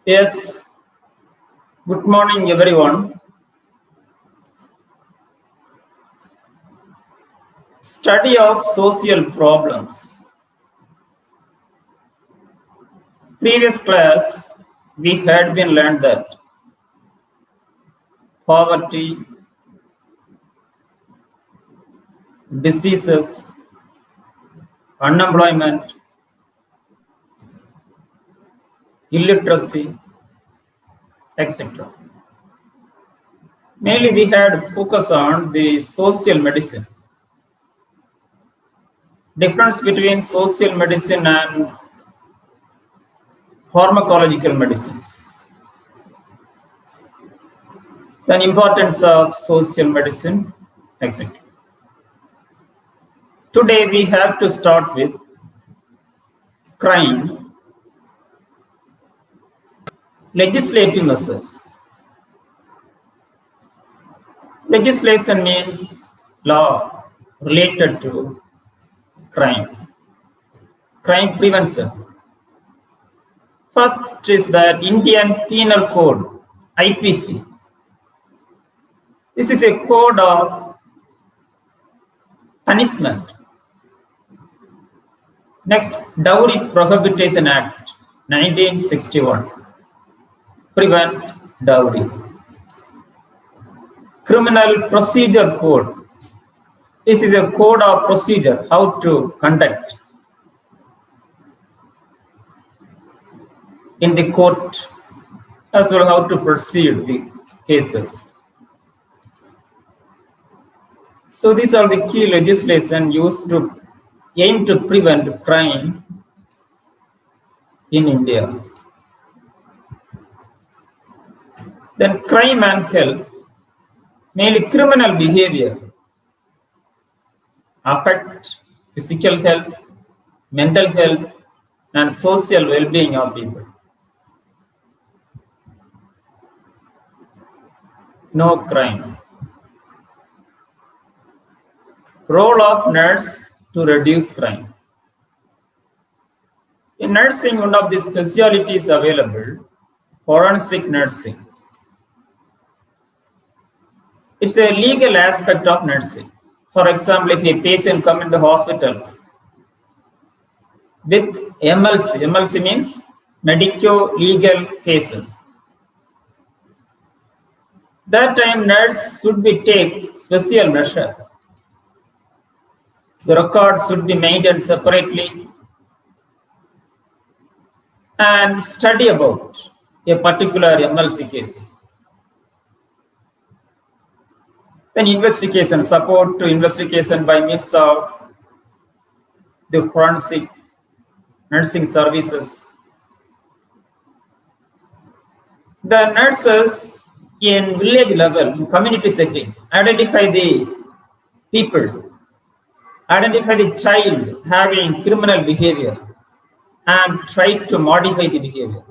Yes, good morning everyone. Study of social problems. Previous class, we had been learned that poverty, diseases, unemployment, illiteracy, etc. Mainly we had focus on the social medicine. Difference between social medicine and pharmacological medicines. Then importance of social medicine, etc. Today we have to start with crime, legislative measures. Legislation means law related to crime. Crime prevention. First is that Indian Penal Code, IPC. This is a code of punishment. Next, Dowry Prohibition Act, 1961. Prevent dowry. Criminal Procedure Code. This is a code of procedure, how to conduct in the court, as well how to proceed the cases. So these are the key legislation used to aim to prevent crime in India. Then crime and health, mainly criminal behavior, affect physical health, mental health, and social well-being of people. No crime. Role of nurse to reduce crime. In nursing, one of the specialties available, forensic nursing. It's a legal aspect of nursing. For example, if a patient comes in the hospital with MLC means medico-legal cases. That time nurse should be take special measure. The records should be maintained separately and study about a particular MLC case. Then investigation, support to investigation by means of the forensic nursing services. The nurses in village level, in community setting, identify the people, identify the child having criminal behavior and try to modify the behavior.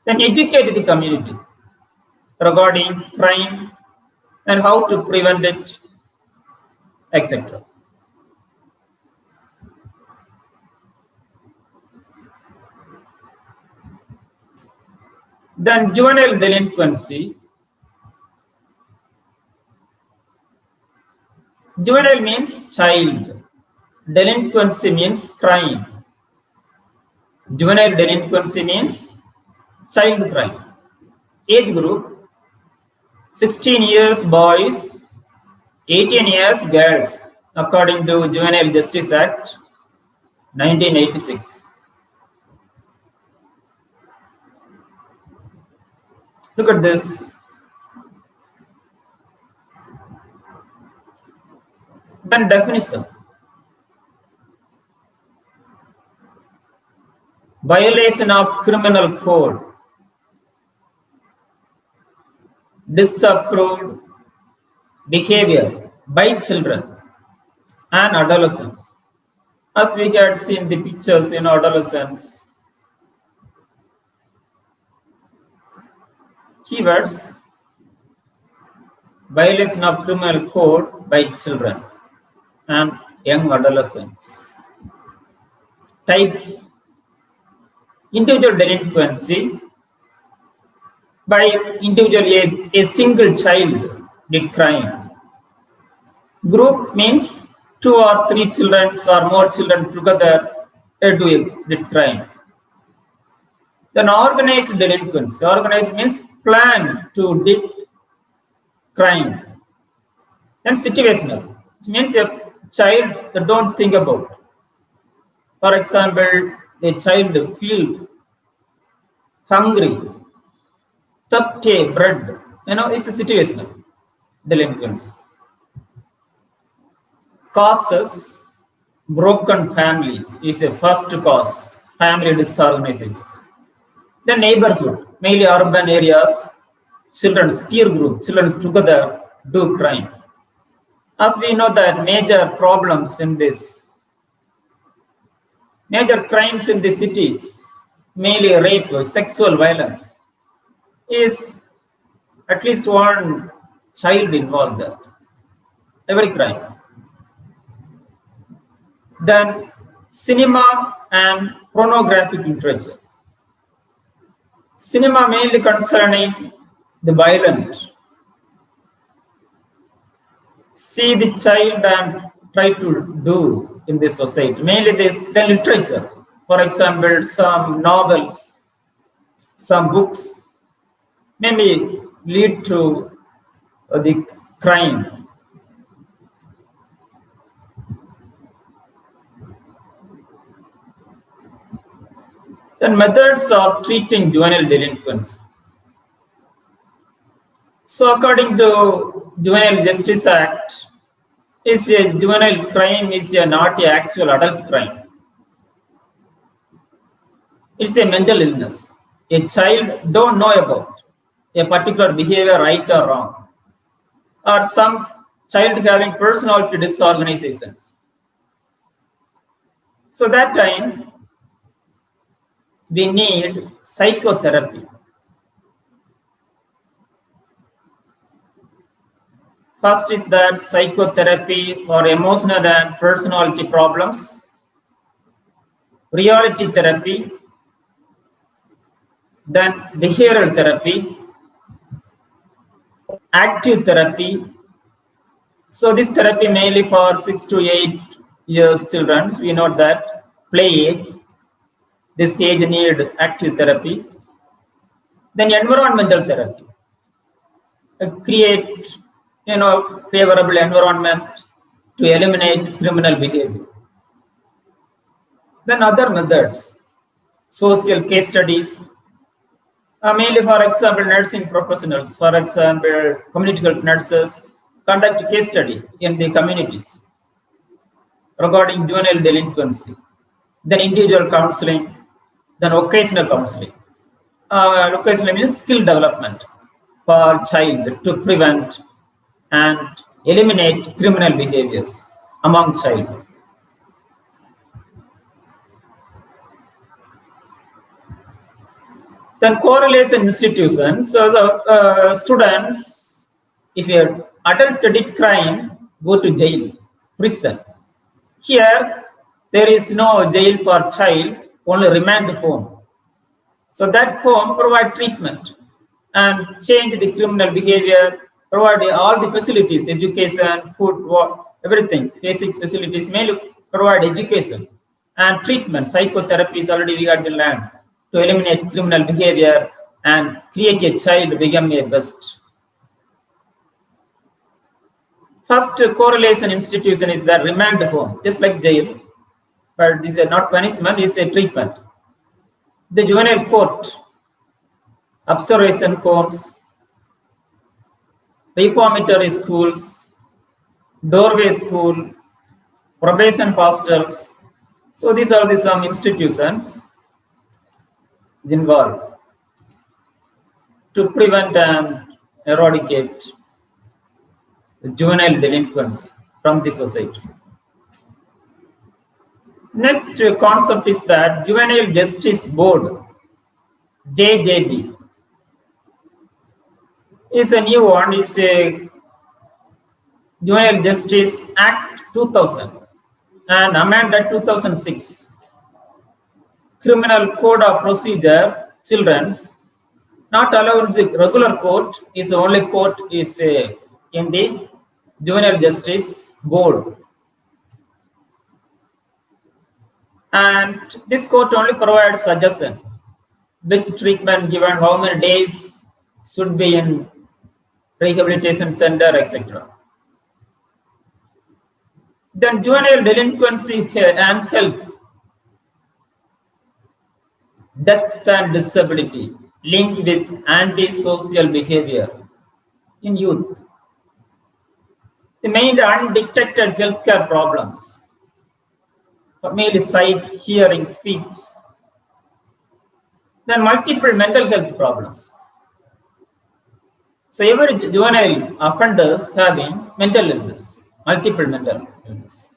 Then educate the community regarding crime and how to prevent it, etc. Then juvenile delinquency. Juvenile means child. Delinquency means crime. Juvenile delinquency means child crime. Age group 16 years boys, 18 years girls, according to Juvenile Justice Act 1986. Look at this. Then definition. Violation of criminal code. Disapproved behavior by children and adolescents. As we had seen the pictures in adolescents. Keywords: violation of criminal code by children and young adolescents. Types: Individual delinquency, by individual a single child did crime. Group means 2 or 3 children or more children together did crime. Then organized delinquency. Organized means plan to did crime. Then situational, which means a child that don't think about. For example, a child feel hungry, thirsty, bread. It's a situational delinquency. Causes, broken family is a first cause. Family disorganization. The neighborhood, mainly urban areas, children's peer group, children together do crime. As we know that major problems in this, major crimes in the cities, mainly rape, sexual violence, is at least one child involved there. Every crime. Then cinema and pornographic literature. Cinema mainly concerning the violent. See the child and try to do in this society. Mainly the literature. For example, some novels, some books, maybe lead to the crime. Then methods of treating juvenile delinquents. So according to Juvenile Justice Act, is a juvenile crime is not an actual adult crime. It's a mental illness. A child don't know about a particular behavior, right or wrong, or some child having personality disorganizations. So that time we need psychotherapy. First is that psychotherapy for emotional and personality problems, reality therapy, then behavioral therapy, active therapy. So this therapy mainly for 6 to 8 years children. We know that play age, this age need active therapy. Then environmental therapy, create favorable environment to eliminate criminal behavior. Then other methods, social case studies, mainly for example nursing professionals, for example community health nurses conduct a case study in the communities regarding juvenile delinquency. Then individual counseling, then vocational counseling. Vocational means skill development for child to prevent and eliminate criminal behaviors among child. Then correlation institutions. So the students, if an adult did crime, go to jail, prison. Here, there is no jail for child, only remand home. So that home provide treatment and change the criminal behavior, provide all the facilities, education, food, everything, basic facilities, mainly provide education and treatment. Psychotherapy is already we got to learn to eliminate criminal behavior and create a child to become a best. First correlation institution is the remand home, just like jail, but this is not punishment, it's a treatment. The juvenile court, observation homes, reformatory schools, doorway school, probation hostels. So these are the some institutions involved to prevent and eradicate juvenile delinquency from the society. Next concept is that Juvenile Justice Board, JJB, is a new one. It's a Juvenile Justice Act 2000 and amended 2006. criminal code of procedure, children's, not allowed in the regular court, is the only court is in the juvenile justice board. And this court only provides suggestion, which treatment given, how many days should be in rehabilitation center, etc. Then juvenile delinquency and health, death and disability linked with antisocial behavior in youth. The main undetected healthcare problems, mainly sight, hearing, speech. Then multiple mental health problems. So every juvenile offenders having mental illness, multiple mental illness.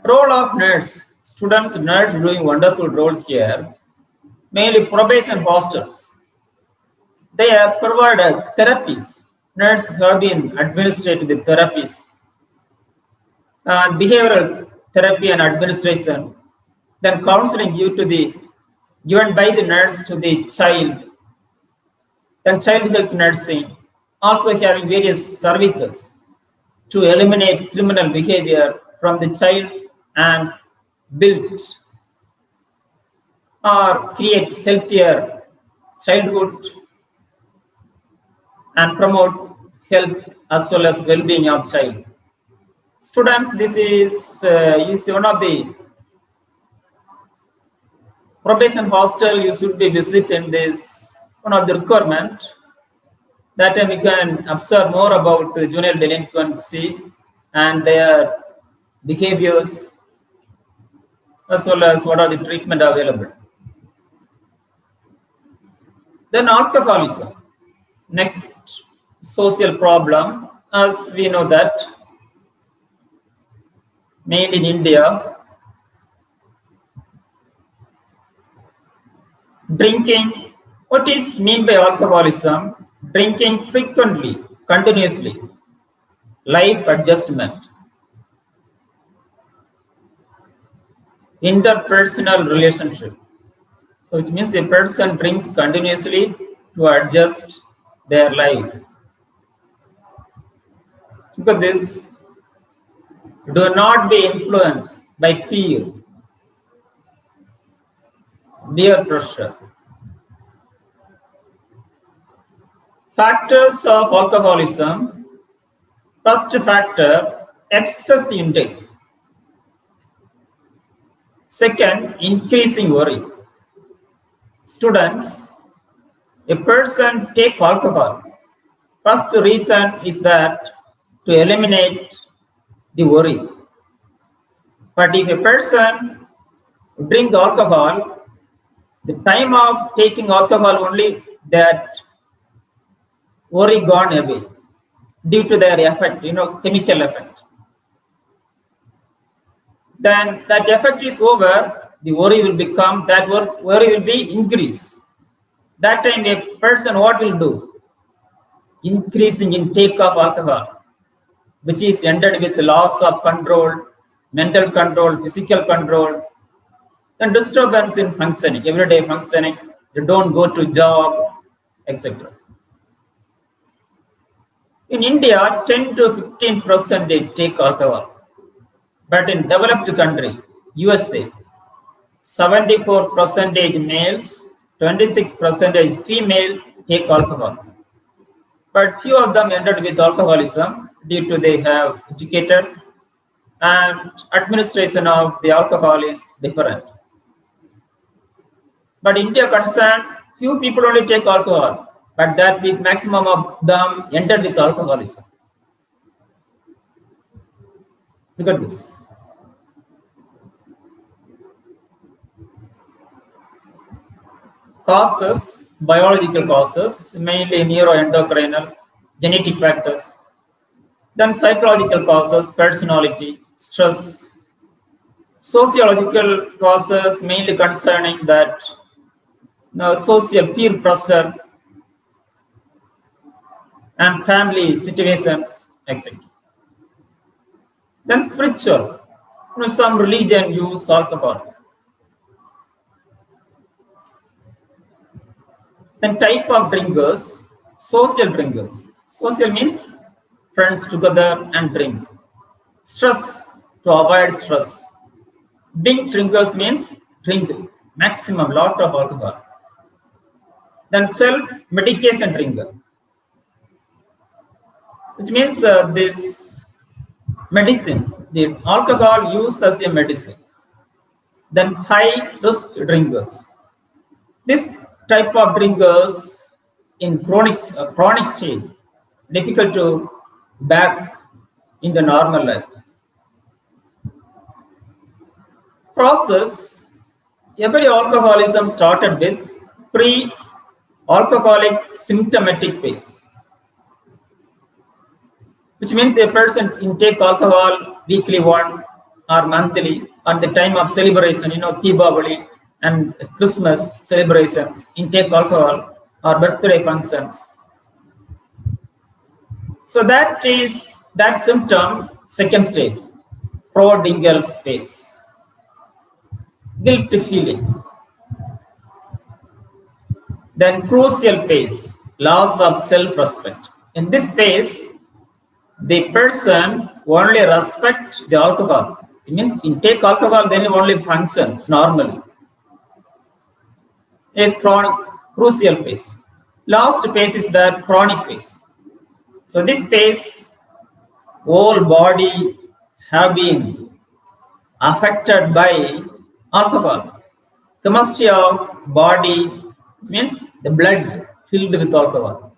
Role of nurse, students, nurse doing wonderful role here. Mainly probation hostels. They have provided therapies. Nurses have been administered the therapies. Behavioral therapy and administration. Then counseling given by the nurse to the child. Then child health nursing. Also having various services to eliminate criminal behavior from the child and build or create healthier childhood and promote health as well as well-being of child. Students, this is one of the probation hostel. You should be visiting this, one of the requirement. That time you can observe more about juvenile delinquency and their behaviors as well as what are the treatment available. Then alcoholism, next social problem, as we know that mainly in India, drinking. What is mean by alcoholism? Drinking frequently, continuously, life adjustment, interpersonal relationship. So it means a person drink continuously to adjust their life. Look at this. Do not be influenced by peer pressure. Factors of alcoholism. First factor, excess intake. Second, increasing worry. Students, a person take alcohol. First reason is that to eliminate the worry. But if a person drink alcohol, the time of taking alcohol only that worry gone away due to their effect, chemical effect. Then that effect is over, the worry will become, that worry will be increased. That time a person what will do? Increasing intake of alcohol, which is ended with loss of control, mental control, physical control, and disturbance in functioning, everyday functioning. You don't go to job, etc. In India, 10 to 15% they take alcohol. But in developed country, USA, 74% males, 26% female take alcohol. But few of them ended with alcoholism due to they have educated and administration of the alcohol is different. But India concerned, few people only take alcohol, but that with maximum of them ended with alcoholism. Look at this. Causes, biological causes, mainly neuroendocrinal, genetic factors. Then psychological causes, personality, stress. Sociological causes, mainly concerning that social peer pressure and family situations, etc. Then spiritual. Some religion use alcohol. Then type of drinkers, social drinkers. Social means friends together and drink. Stress, to avoid stress. Drink drinkers means drink maximum lot of alcohol. Then self-medication drinker, which means this medicine, the alcohol used as a medicine. Then high-risk drinkers. This type of drinkers in chronic stage, difficult to back in the normal life. Process, every alcoholism started with pre-alcoholic symptomatic phase, which means a person intake alcohol weekly one or monthly at the time of celebration, Deepavali and Christmas celebrations, intake alcohol or birthday functions. So that is that symptom, second stage, prodingal phase, guilt feeling. Then crucial phase, loss of self-respect. In this phase, the person only respect the alcohol. It means intake alcohol, then only functions normally. Is chronic, crucial phase. Last phase is the chronic phase. So this phase, whole body have been affected by alcohol. Chemistry of body, it means the blood filled with alcohol.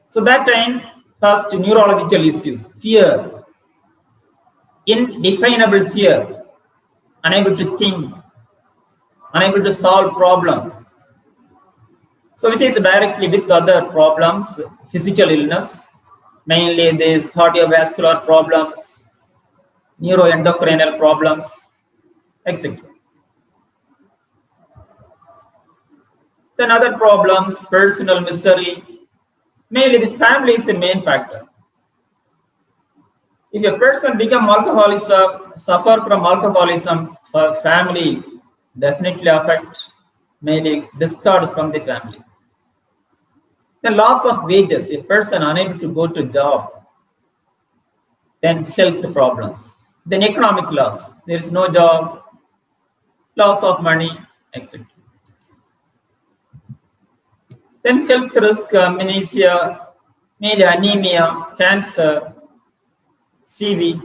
So that time, first neurological issues, fear, indefinable fear, unable to think, unable to solve problem. So which is directly with other problems, physical illness, mainly these cardiovascular problems, neuroendocrinal problems, etc. Then other problems, personal misery, mainly the family is a main factor. If a person become alcoholism, suffer from alcoholism, for family definitely affect, mainly discard from the family. The loss of wages, a person unable to go to job, then health problems. Then economic loss, there is no job, loss of money, etc. Then health risk, amnesia, mainly anemia, cancer, CV,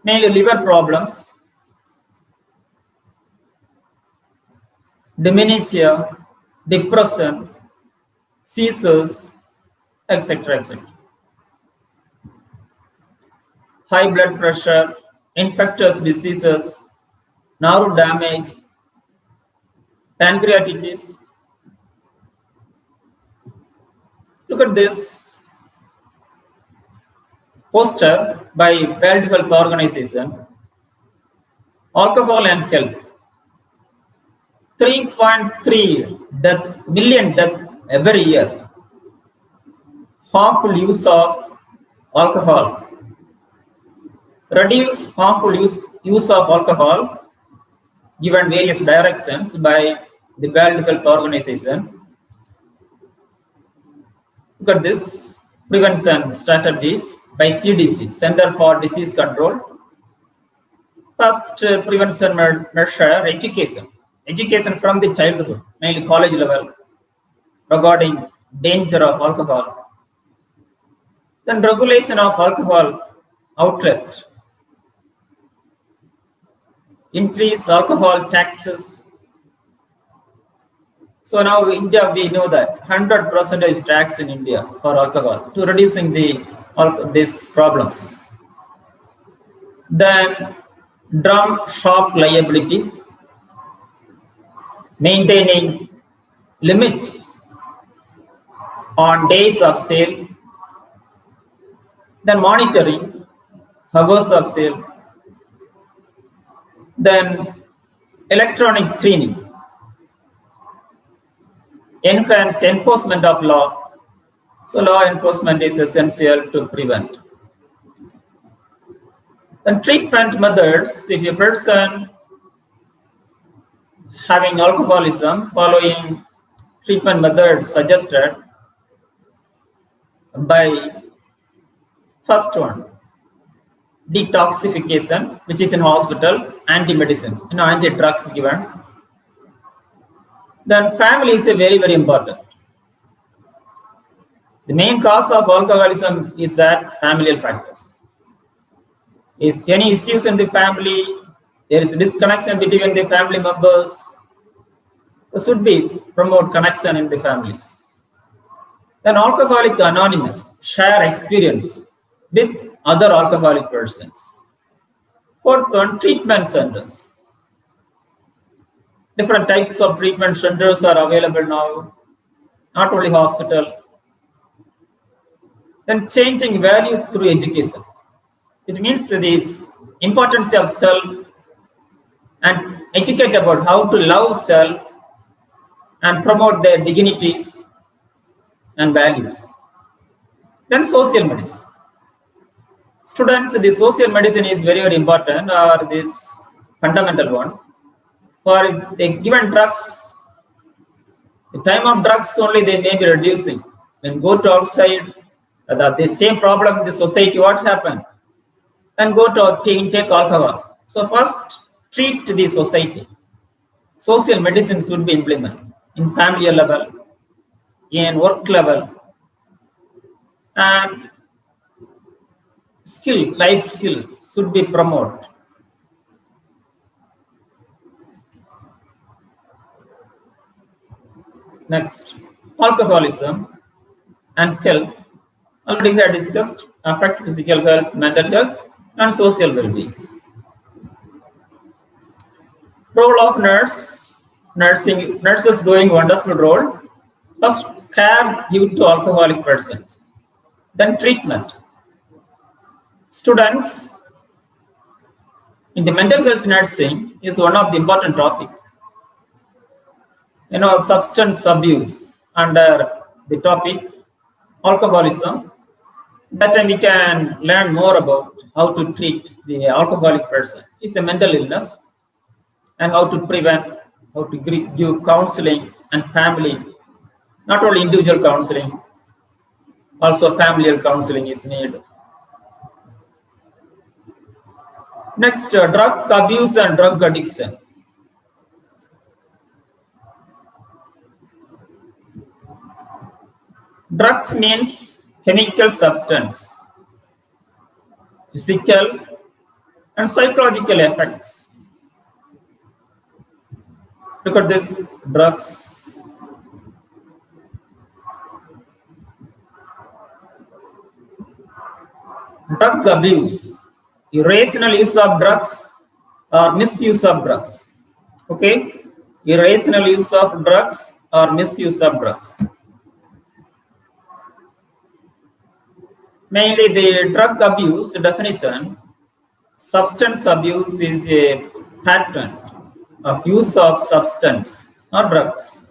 mainly liver problems, dementia, depression, seizures, etc., etc. High blood pressure, infectious diseases, nerve damage, pancreatitis. Look at this poster by World Health Organization, Alcohol and Health. 3.3 million deaths every year. Harmful use of alcohol. Reduce harmful use of alcohol given various directions by the World Health Organization. Look at this prevention strategies by CDC, Center for Disease Control. First prevention measure, education. Education from the childhood, mainly college level, regarding danger of alcohol. Then regulation of alcohol outlet. Increase alcohol taxes. So now in India, we know that 100% tax in India for alcohol to reducing these problems. Then drum shop liability, maintaining limits on days of sale, then monitoring hours of sale, then electronic screening, enhance enforcement of law. So law enforcement is essential to prevent. Then treatment methods, if a person having alcoholism, following treatment methods suggested by first one, detoxification, which is in hospital, anti-medicine, anti-drugs given. Then family is a very, very important. The main cause of alcoholism is that familial factors. Is any issues in the family, there is a disconnection between the family members. There should be promote connection in the families. Then Alcoholic Anonymous, share experience with other alcoholic persons. Fourth one, treatment centers. Different types of treatment centers are available now, not only hospital. Then changing value through education, which means this importance of self and educate about how to love self and promote their dignities and values. Then social medicine. Students, the social medicine is very, very important, or this fundamental one. For the given drugs, the time of drugs only they may be reducing. When go to outside, the same problem in the society, what happened? And go to take alcohol. So first, treat the society. Social medicine should be implemented in family level, in work level, and life skills should be promoted. Next, alcoholism and health. Already we have discussed affect physical health, mental health, and social well-being. Role of nurses doing wonderful role. First, care given to alcoholic persons. Then treatment. Students in the mental health nursing is one of the important topics. Substance abuse under the topic alcoholism. That time we can learn more about how to treat the alcoholic person. It's a mental illness, and how to prevent, how to give counseling and family, not only individual counseling, also familial counseling is needed. Next, drug abuse and drug addiction. Drugs means chemical substance, physical and psychological effects. Look at this, drugs. Drug abuse, irrational use of drugs or misuse of drugs. Okay, irrational use of drugs or misuse of drugs. Mainly the drug abuse definition, substance abuse is a pattern of use of substance or drugs.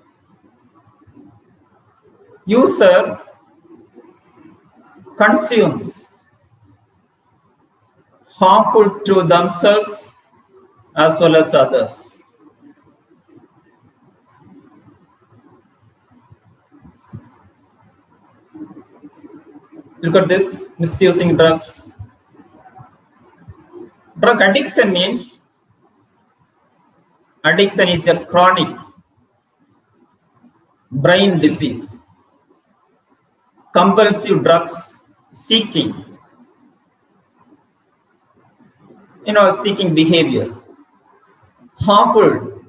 User consumes harmful to themselves as well as others. Look at this, misusing drugs. Drug addiction means addiction is a chronic brain disease, compulsive drugs seeking, seeking behavior, harmful,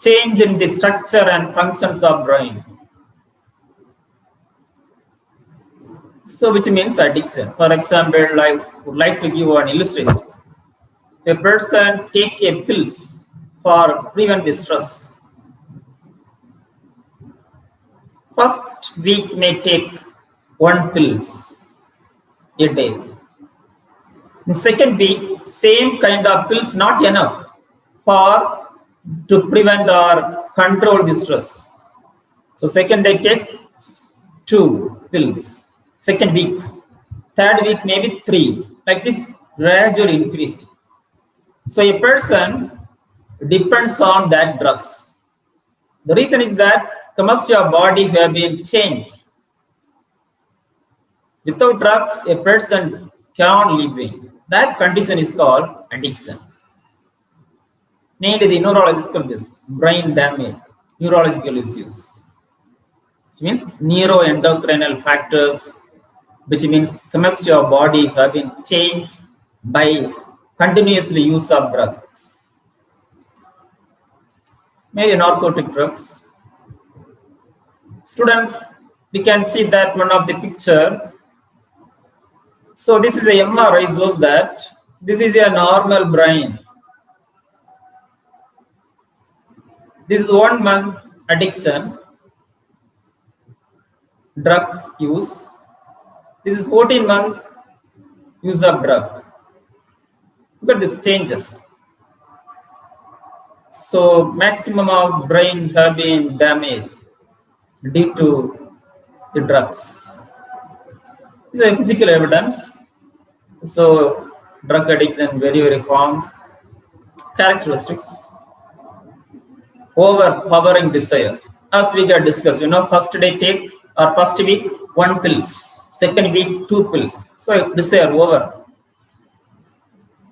change in the structure and functions of brain. So which means addiction. For example, I would like to give an illustration. A person take a pills for prevent the stress. First week may take 1 pills a day. In second week, same kind of pills not enough for to prevent or control the stress. So second day take 2 pills. Second week, third week maybe 3. Like this, gradually increasing. So a person depends on that drugs. The reason is that chemistry of body have been changed. Without drugs, a person cannot live in. That condition is called addiction. Mainly the neurological brain damage, neurological issues, which means neuroendocrinal factors, which means chemistry of body have been changed by continuously use of drugs. Maybe narcotic drugs. Students, we can see that one of the picture. So this is a MRI shows that this is a normal brain. This is 1 month addiction, drug use. This is 14-month use of drug. Look at these changes. So maximum of brain have been damaged due to the drugs. This is a physical evidence. So drug addiction very common. Characteristics. Overpowering desire. As we got discussed, first day take or first week 1 pills, second week 2 pills. So desire over.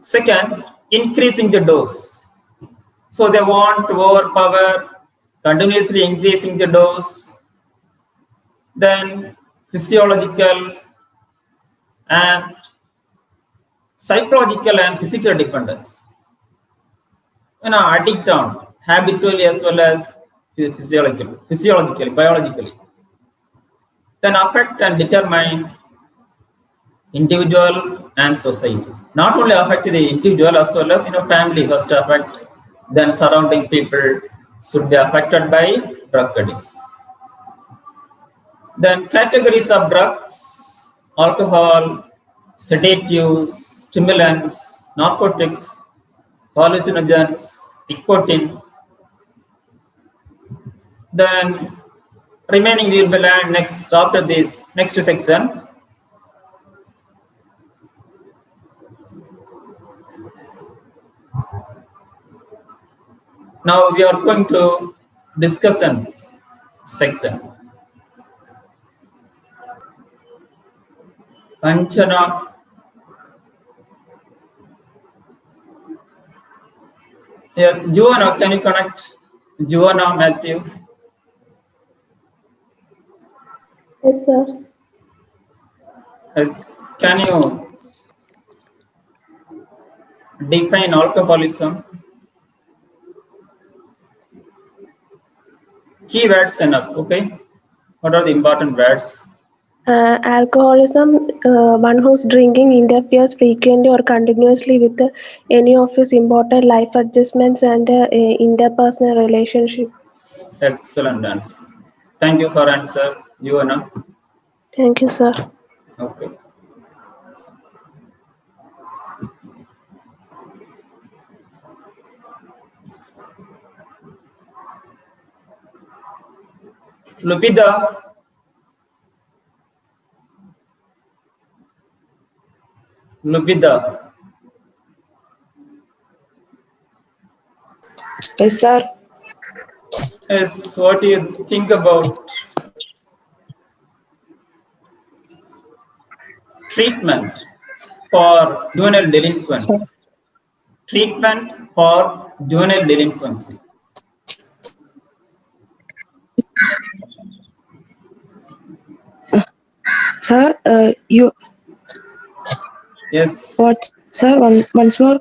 Second, increasing the dose. So they want to overpower, continuously increasing the dose. Then physiological and psychological and physical dependence. Addict on habitually as well as physiologically, biologically. Then affect and determine individual and society. Not only affect the individual as well as family first affect, then surrounding people should be affected by drug addiction. Then categories of drugs: alcohol, sedatives, stimulants, narcotics, hallucinogens, nicotine. Then remaining we will learn next after this next section. Now we are going to discuss a section. Anjana. Yes, Joanna, can you connect? Joanna, Matthew. Yes, sir. Yes, can you define alcoholism? Keywords enough, okay? What are the important words? Alcoholism, one whose drinking interferes frequently or continuously with any of his important life adjustments and interpersonal relationship. Excellent answer. Thank you for answer, Joanna. Thank you, sir. Okay. Lupita. Lupita. Yes, sir. Yes, what do you think about treatment for juvenile delinquency? Treatment for juvenile delinquency. Sir, you Yes. what? Sir, once more.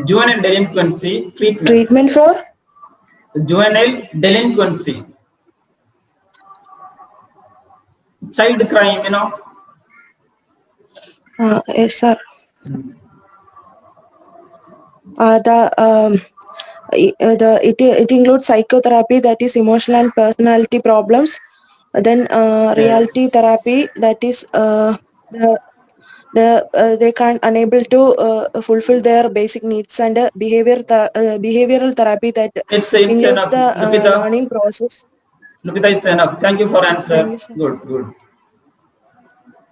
Juvenile delinquency treatment. Treatment for Juvenile delinquency. Child crime, yes, sir. It includes psychotherapy, that is emotional and personality problems. Then reality Yes. therapy, that is the they can unable to fulfill their basic needs, and behavioral therapy that It's includes enough, the Lupita. learning process. Lupita, it's enough. Thank you for Yes, sir. Thank answer. you, sir. Good, good.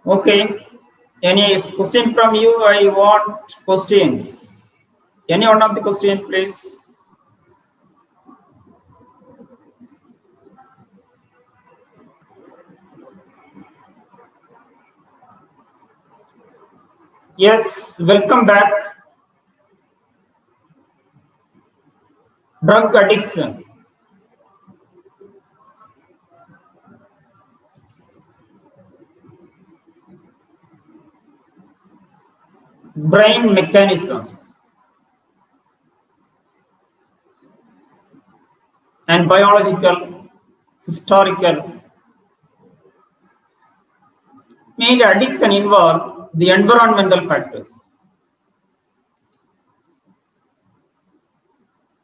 Okay. Any question from you? I want questions. Any one of the question, please. Yes, welcome back. Drug addiction. Brain mechanisms and biological, historical. Mainly addiction involve the environmental factors,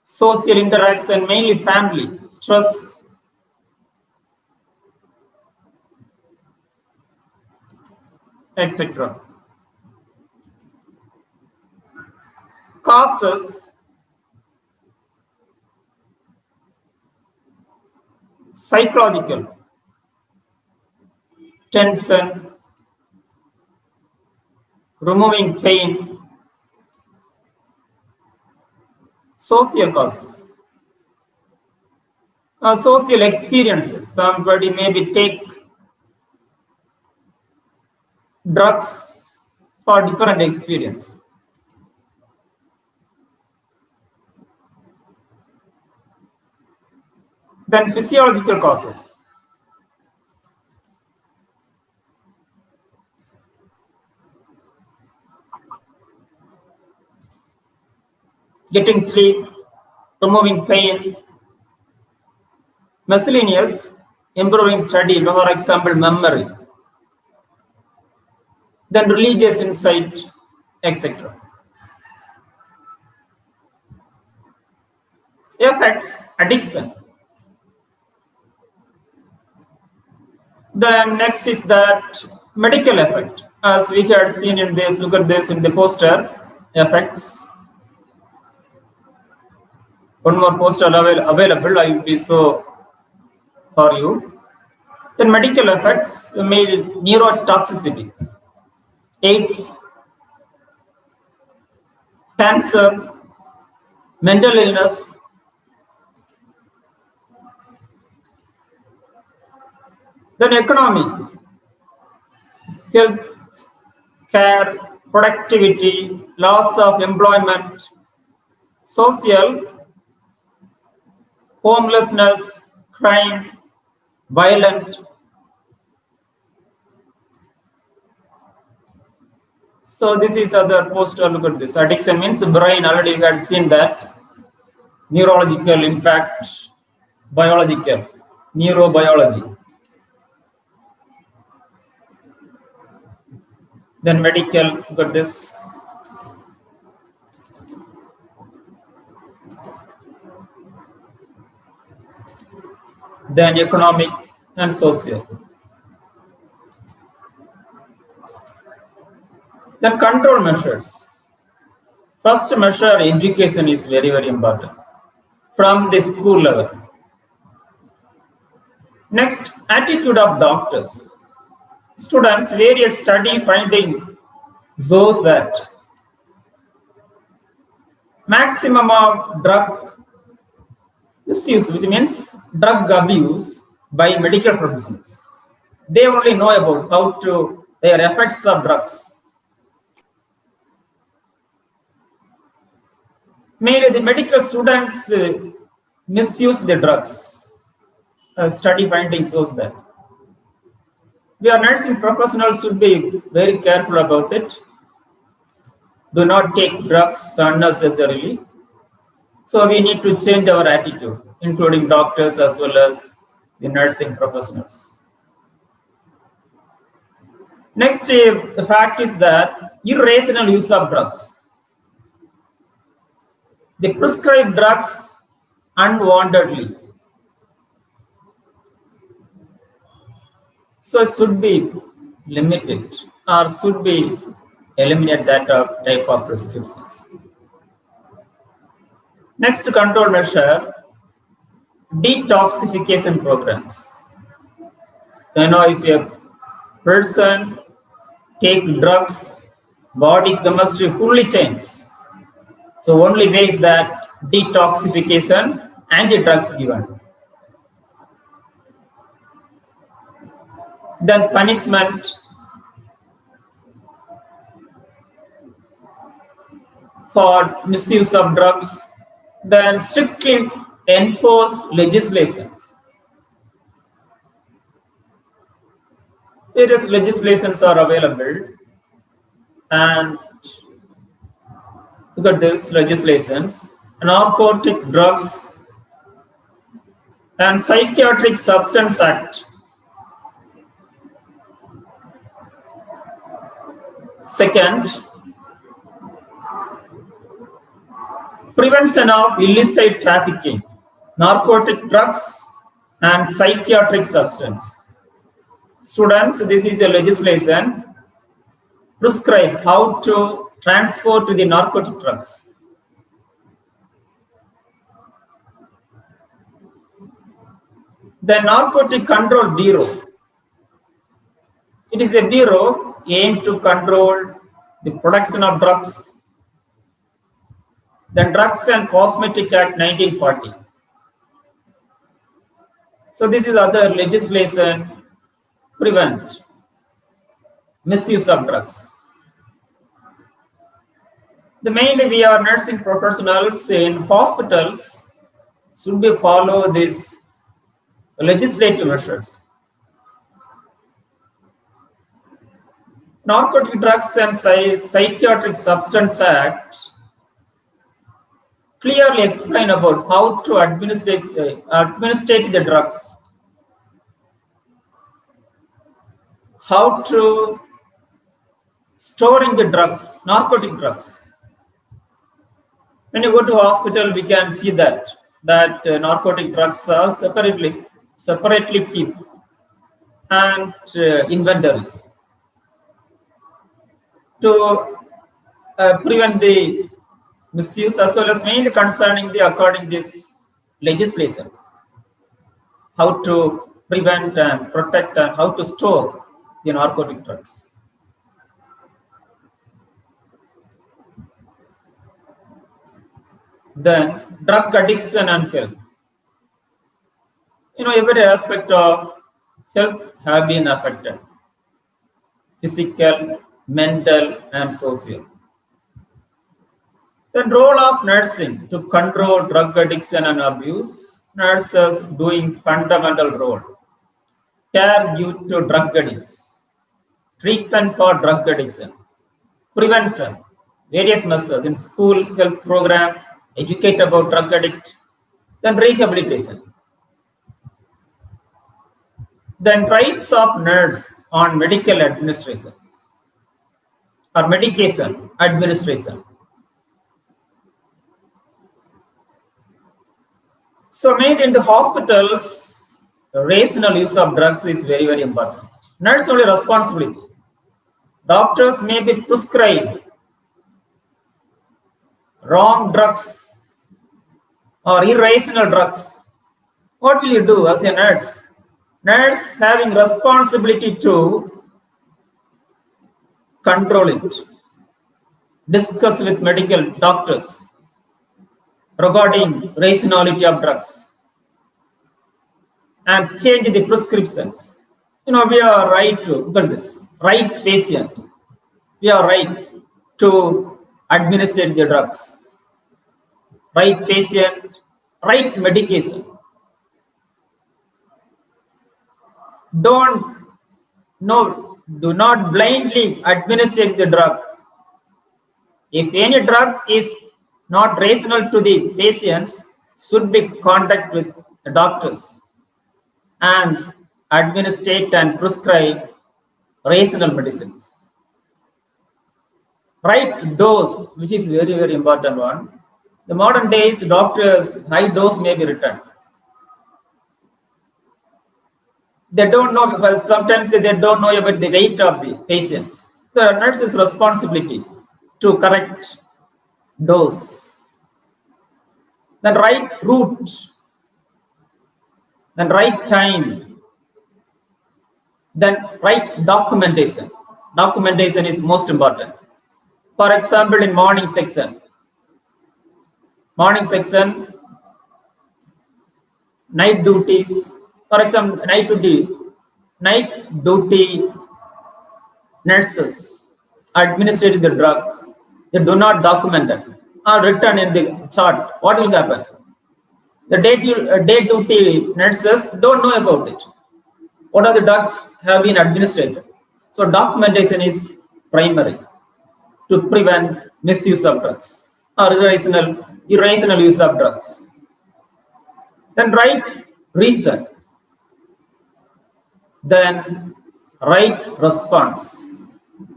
social interaction, mainly family, stress, etc. Causes psychological, tension, removing pain, social causes, social experiences. Somebody maybe take drugs for different experience. Then physiological causes, getting sleep, removing pain, miscellaneous, improving study, for example, memory, then religious insight, etc. Effects, addiction. Then next is that medical effect. As we had seen in this, look at this in the poster, effects. One more poster available, I will be so for you. Then medical effects, neurotoxicity, AIDS, cancer, mental illness. Then economic, health, care, productivity, loss of employment, social, homelessness, crime, violent. So this is other poster. Look at this. Addiction means brain. Already we had seen that. Neurological impact, biological, neurobiology. Then medical. Look at this. Then economic and social. Then control measures. First measure, education is very, very important from the school level. Next, attitude of doctors. Students, various study finding shows that maximum of drug misuse, which means drug abuse by medical professionals. They only know about how to their effects of drugs. Mainly the medical students misuse the drugs. Study findings shows that. We are nursing professionals should be very careful about it. Do not take drugs unnecessarily. So we need to change our attitude, including doctors as well as the nursing professionals. Next the fact is that irrational use of drugs. They prescribe drugs unwantedly. So it should be limited or should be eliminate that type of prescriptions. Next control measure, detoxification programs. If a person take drugs, body chemistry fully changes. So only way is that detoxification, anti-drugs given. Then punishment for misuse of drugs. Then strictly enforce legislations. Various legislations are available, and look at this legislations: Narcotic Drugs and Psychiatric Substance Act. Second, prevention of illicit trafficking, narcotic drugs and psychiatric substance. Students, this is a legislation prescribe how to transport the narcotic drugs. The Narcotic Control Bureau. It is a bureau aimed to control the production of drugs. The Drugs and Cosmetic Act 1940. So this is other legislation prevent misuse of drugs. Mainly we are nursing professionals in hospitals should be follow these legislative measures. Narcotic Drugs and Psychiatric Substance Act clearly explain about how to administrate the drugs, how to storing the drugs, narcotic drugs. When you go to hospital, we can see that narcotic drugs are separately kept and inventories to prevent the misuse, as well as mainly concerning the according this legislation, how to prevent and protect and how to store the narcotic drugs. Then drug addiction and health. Every aspect of health have been affected: physical, mental, and social. The role of nursing to control drug addiction and abuse. Nurses doing fundamental role. Care due to drug addicts. Treatment for drug addiction. Prevention. Various measures in schools, health program, educate about drug addict. Then rehabilitation. Then rights of nurse on medical administration or medication administration. So made in the hospitals, the rational use of drugs is very, very important. Nurse only responsibility. Doctors may be prescribed wrong drugs or irrational drugs. What will you do as a nurse? Nurse having responsibility to control it. Discuss with medical doctors regarding rationality of drugs and change the prescriptions. We are right to, look at this, right patient. We are right to administer the drugs. Right patient, right medication. Do not blindly administer the drug. If any drug is not rational to the patients, should be contact with the doctors and administrate and prescribe rational medicines. Right dose, which is very, very important one. The modern days, doctors, high dose may be written. They don't know, because sometimes they don't know about the weight of the patients. the nurse's responsibility to correct dose, then right route, then right time, then right documentation. Documentation is most important. For example, in morning section, night duties, for example, night duty nurses administering the drug, they do not document it or written in the chart. What will happen? The day duty nurses don't know about it. What are the drugs have been administered? So documentation is primary to prevent misuse of drugs or irrational use of drugs. Then right reason, then right response.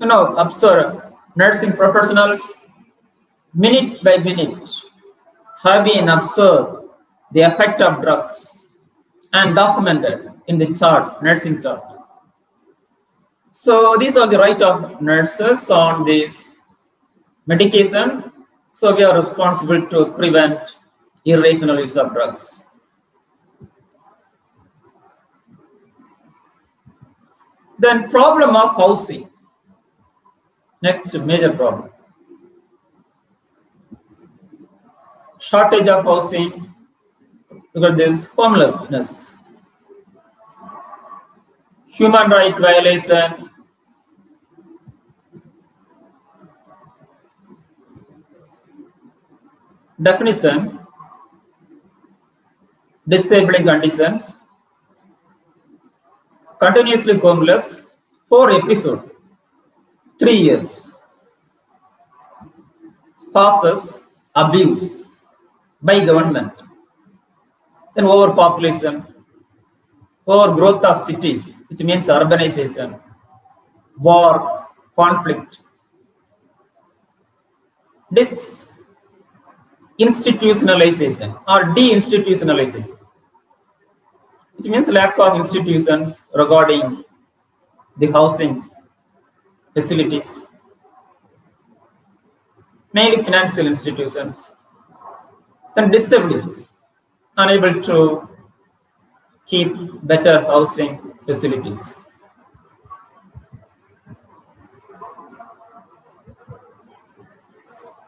Observe nursing professionals minute by minute have been observed the effect of drugs and documented in the chart, nursing chart. So these are the right of nurses on this medication. So we are responsible to prevent irrational use of drugs. Then problem of housing. Next major problem. Shortage of housing because there is homelessness. Human right violation. Definition. Disabling conditions. Continuously homeless. 4 episodes. 3 years. Causes abuse by government. Then overpopulation, overgrowth of cities, which means urbanization, war, conflict. This institutionalization or deinstitutionalization, which means lack of institutions regarding the housing facilities, mainly financial institutions. Then disabilities, unable to keep better housing facilities.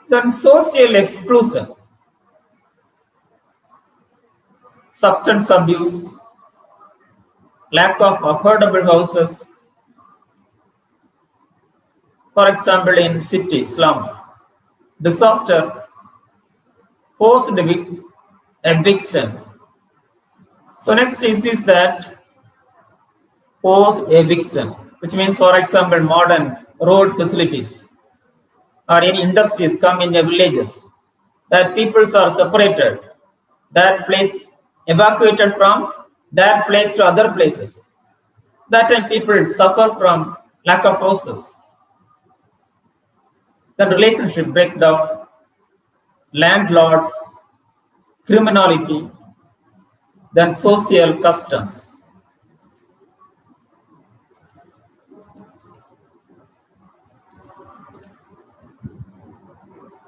Then social exclusion, substance abuse, lack of affordable houses. For example, in city, slum, disaster, forced eviction. So next is that forced eviction, which means, for example, modern road facilities or any industries come in the villages, that peoples are separated, that place evacuated from that place to other places. That time people suffer from lack of houses. Then relationship breakdown, landlords, criminality, then social customs.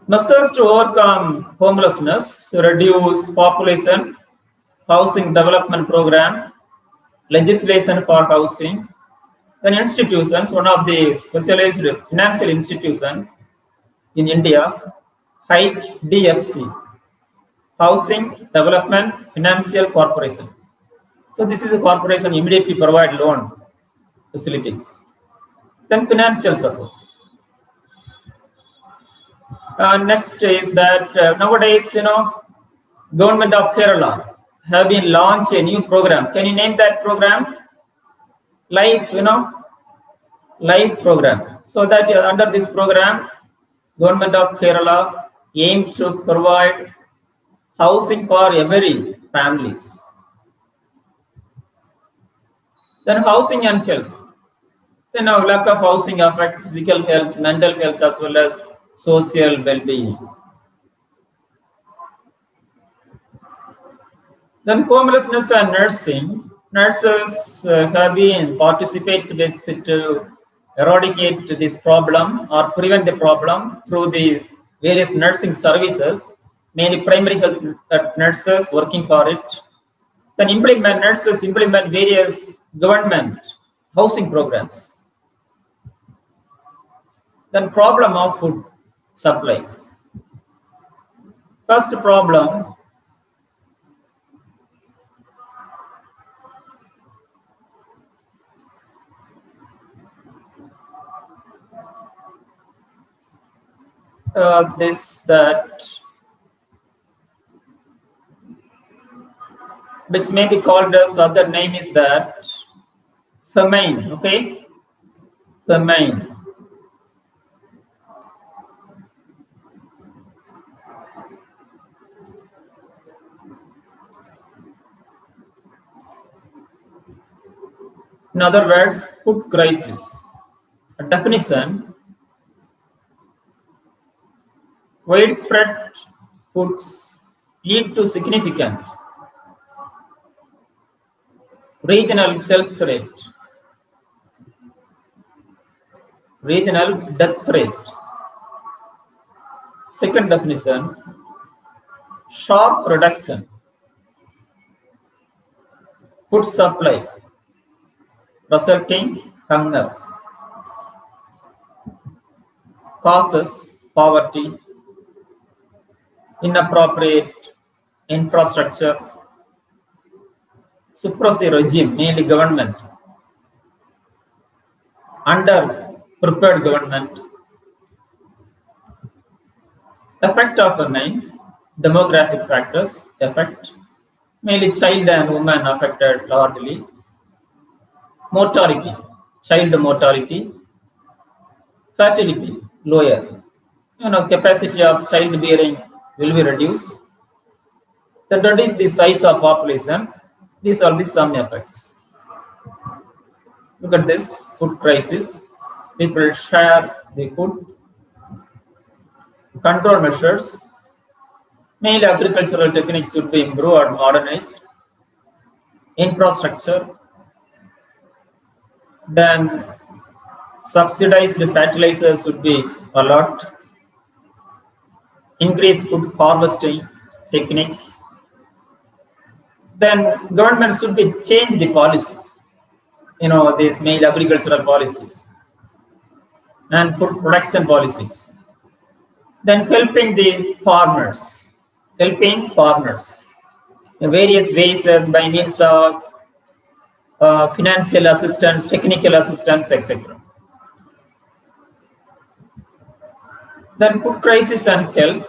Measures to overcome homelessness, reduce population, housing development program, legislation for housing. Then institutions, one of the specialized financial institution in India, HDFC, Housing Development Financial Corporation. So this is a corporation immediately provide loan facilities. Then financial support. Next is that nowadays, Government of Kerala have been launched a new program. Can you name that program? Life program. So that under this program, Government of Kerala aim to provide housing for every families. Then housing and health. Then our lack of housing affect physical health, mental health, as well as social well-being. Then homelessness and nursing. Nurses have been participate with to eradicate this problem or prevent the problem through the various nursing services, mainly primary health nurses working for it. Then nurses implement various government housing programs. Then problem of food supply. First problem, which may be called as other name is that famine, okay? Famine. In other words, food crisis. A definition, widespread foods lead to significant regional health rate, regional death rate. Second definition, sharp reduction, food supply, resulting hunger, causes poverty, inappropriate infrastructure, suppressive regime, mainly government, under prepared government, effect of famine, demographic factors, effect, mainly child and women affected largely, mortality, child mortality, fertility, lower, capacity of childbearing will be reduced, then reduce the size of population. These are the some effects. Look at this food crisis. People share the food. Control measures. Mainly agricultural techniques should be improved or modernized. Infrastructure. Then subsidized fertilizers should be a lot. Increased food harvesting techniques. Then government should be change the policies. These mainly agricultural policies and food production policies. Then helping the farmers, in various ways as by means of financial assistance, technical assistance, etc. Then food crisis and health,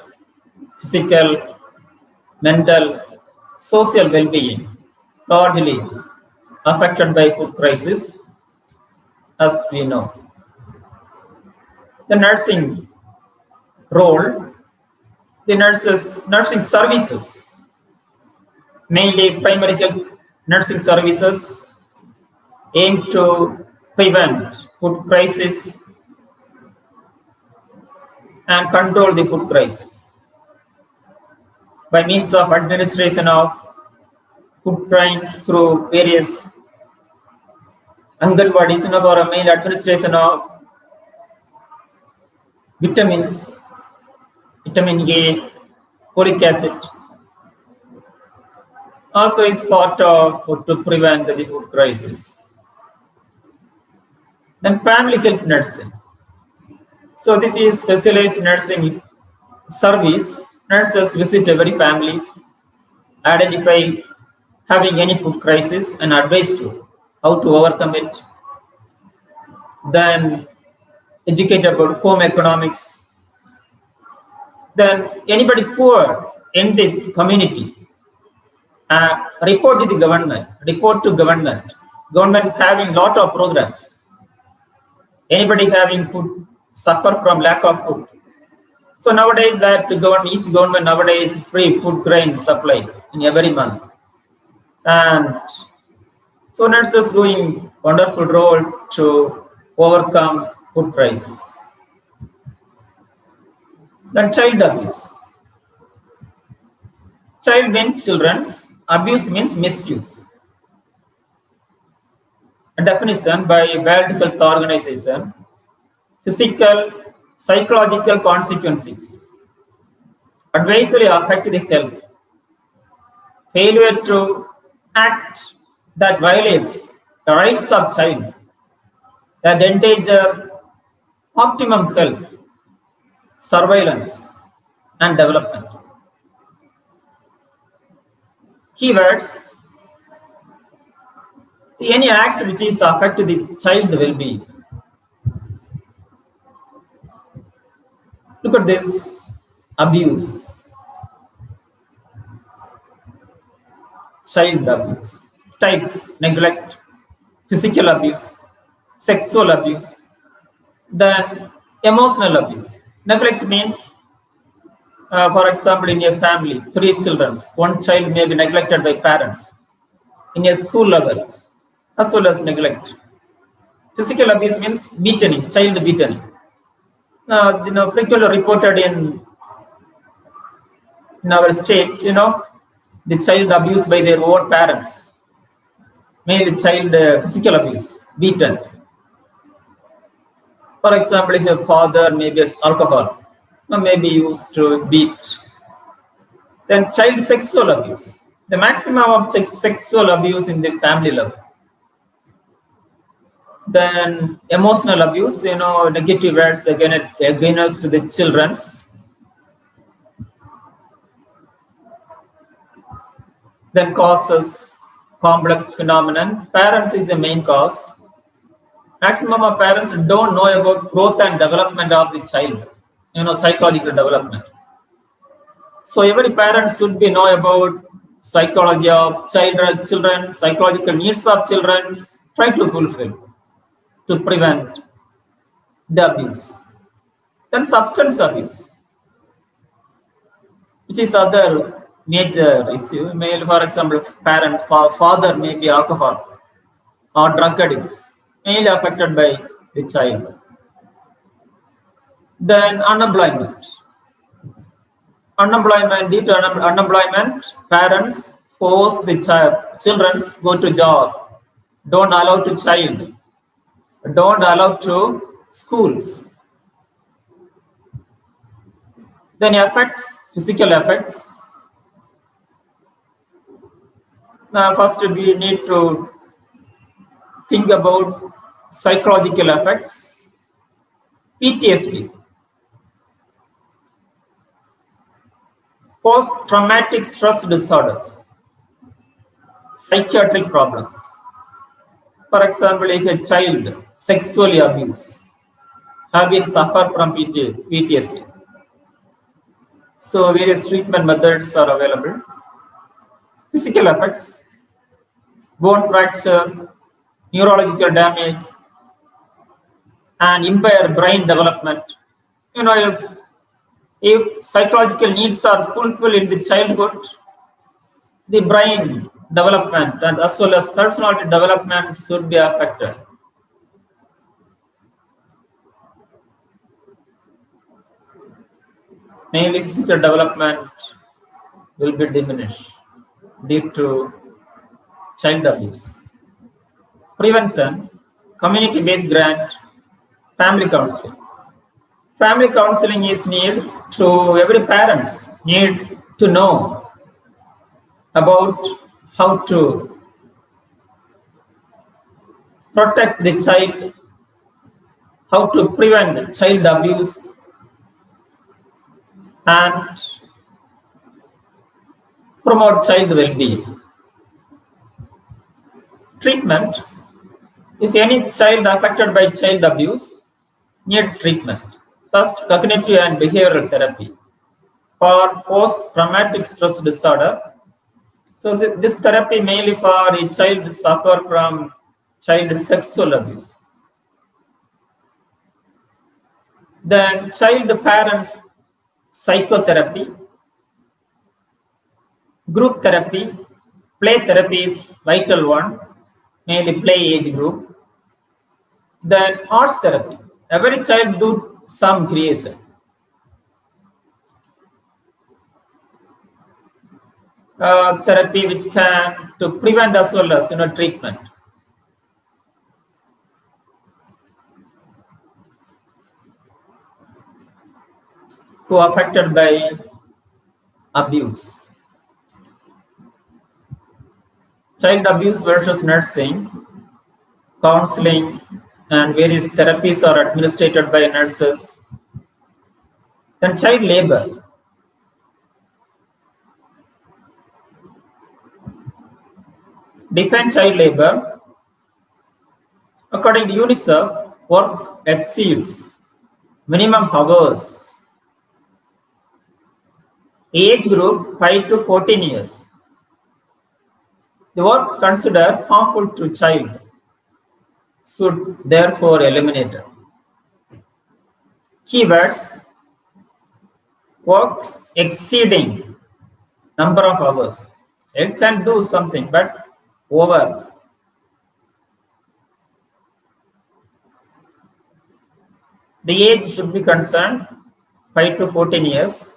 physical, mental, social well-being, largely affected by food crisis, as we know. The nursing role, the nursing services, mainly primary health nursing services, aim to prevent food crisis and control the food crisis by means of administration of food trains through various Anganwadis, or a main administration of vitamins, vitamin A, folic acid, also is part of to prevent the food crisis. Then family health nursing. So this is specialized nursing service. Nurses visit every families, identify having any food crisis and advise to how to overcome it. Then educate about home economics. Then anybody poor in this community, report to the government. Government having lot of programs. Anybody having food suffer from lack of food. So nowadays that each government nowadays free food grain supply in every month. And so nurses doing wonderful role to overcome food crisis. Then child abuse. Child means children's, abuse means misuse. A definition by World Health Organization: physical, psychological consequences adversely affect the health. Failure to act that violates the rights of child, that endanger optimum health, surveillance, and development. Keywords: any act which is affect this child well-being. Look at this: abuse, child abuse, types: neglect, physical abuse, sexual abuse, then emotional abuse. Neglect means, for example, in a family, 3 children, one child may be neglected by parents. In a school levels, as well as neglect. Physical abuse means beating, child beating. Frequently reported in our state, the child abused by their own parents. Maybe child physical abuse, beaten. For example, if your father maybe is alcohol, maybe used to beat. Then child sexual abuse, the maximum of sexual abuse in the family level. Then emotional abuse, negative words against the children's. Then causes, complex phenomenon. Parents is the main cause. Maximum of parents don't know about growth and development of the child, psychological development. So every parent should be know about psychology of children, psychological needs of children, try to fulfill to prevent the abuse. Then substance abuse, which is other major issue. For example, parents, father may be alcohol or drug addicts, mainly affected by the child. Then unemployment. Due to unemployment, parents force the children go to job, don't allow to child, don't allow to schools. Then effects, physical effects. Now first we need to think about psychological effects. PTSD, post-traumatic stress disorders, psychiatric problems. For example, if a child sexually abused, have been suffer from PTSD. So various treatment methods are available. Physical effects, bone fracture, neurological damage, and impaired brain development. If psychological needs are fulfilled in the childhood, the brain development and as well as personality development should be affected. Mainly physical development will be diminished due to child abuse. Prevention, community-based grant, family counseling. Family counseling is needed to every parents need to know about how to protect the child, how to prevent child abuse, and promote child well-being. Treatment, if any child affected by child abuse, need treatment. First, cognitive and behavioral therapy for post-traumatic stress disorder. So this therapy mainly for a child suffer from child sexual abuse. Then child parents psychotherapy, group therapy, play therapy is vital one, mainly play age group. Then arts therapy, every child do some creation. Therapy which can to prevent as well as treatment. who are affected by abuse. Child abuse versus nursing, counseling, and various therapies are administered by nurses. Then child labor. Define child labor. According to UNICEF, work exceeds minimum hours. Age group 5 to 14 years. The work considered harmful to child should therefore eliminated. Keywords: works exceeding number of hours. It can do something, but over. The age should be concerned 5 to 14 years.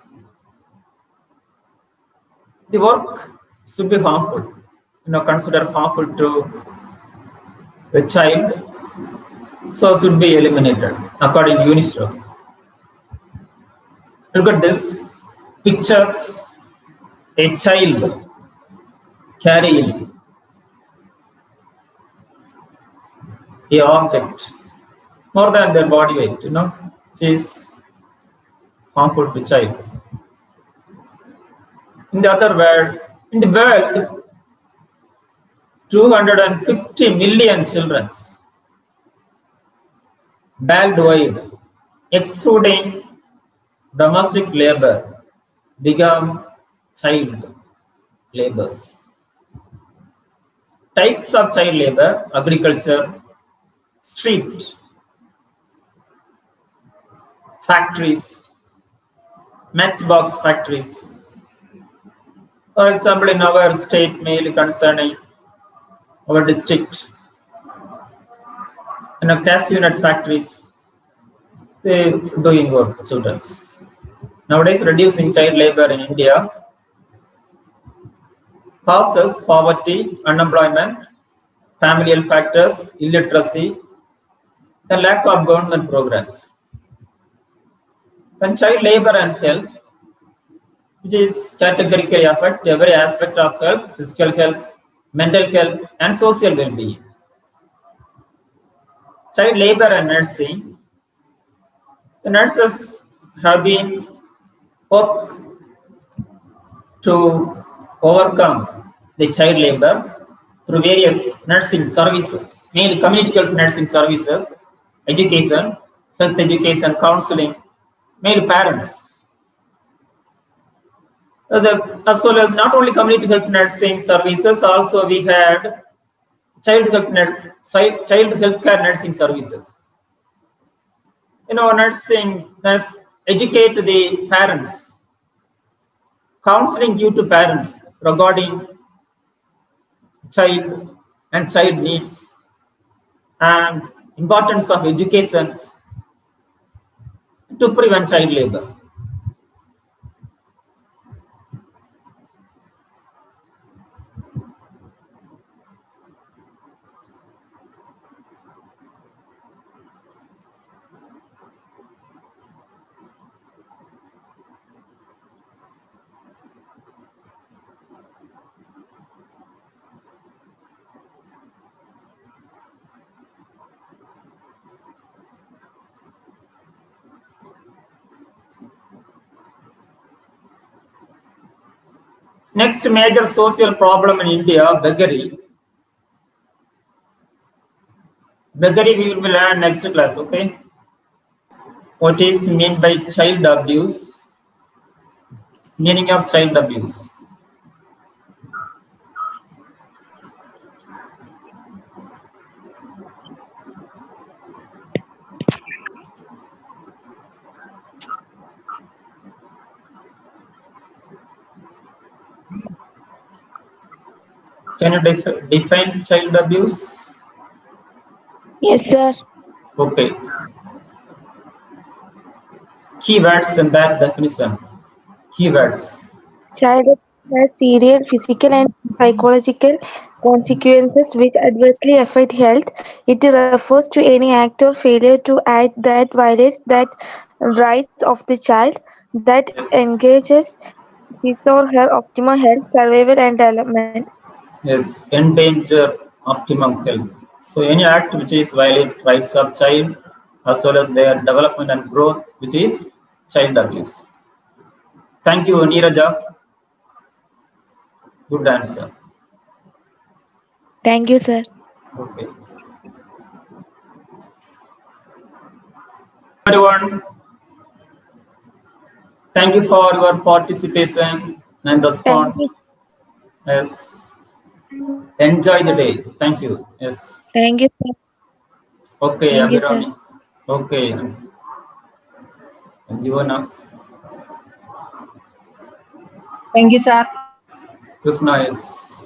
The work should be harmful, considered harmful to the child, so should be eliminated according to UNICEF. Look at this picture: a child carrying a object more than their body weight, which is harmful to child. In the world, 250 million children worldwide, excluding domestic labor, become child laborers. Types of child labor: agriculture, street, factories, matchbox factories. For example, in our state, mainly concerning our district, cashew nut factories, they doing work, children. Nowadays, reducing child labor in India causes poverty, unemployment, familial factors, illiteracy, and lack of government programs. When child labor and health, which is categorically affect every aspect of health, physical health, mental health, and social well-being. Child labor and nursing. The nurses have been worked to overcome the child labor through various nursing services, mainly community health nursing services, education, health education, counseling, mainly parents. As well as not only community health nursing services, also we had child health care nursing services. Nurse educate the parents, counseling due to parents regarding child and child needs and importance of education to prevent child labor. Next major social problem in India, beggary. Beggary we will learn next class, okay? What is meant by child abuse? Meaning of child abuse. Can you define child abuse? Yes, sir. Okay. Keywords in that definition. Keywords. Child abuse has serious physical and psychological consequences which adversely affect health. It refers to any act or failure to act that violates the rights of the child, that Yes. engages his or her optimal health, survival, and development. Yes. Endanger optimum health. So any act which is violate rights of child as well as their development and growth, which is child abuse. Thank you, Neeraja. Good answer. Thank you, sir. Okay. Everyone, thank you for your participation and Thank response. you. Yes. Enjoy the day. Thank you. Yes. Thank you, sir. Okay, Thank you, sir. Abhirami. Okay. Jivana. Thank you, sir. Krishna, yes.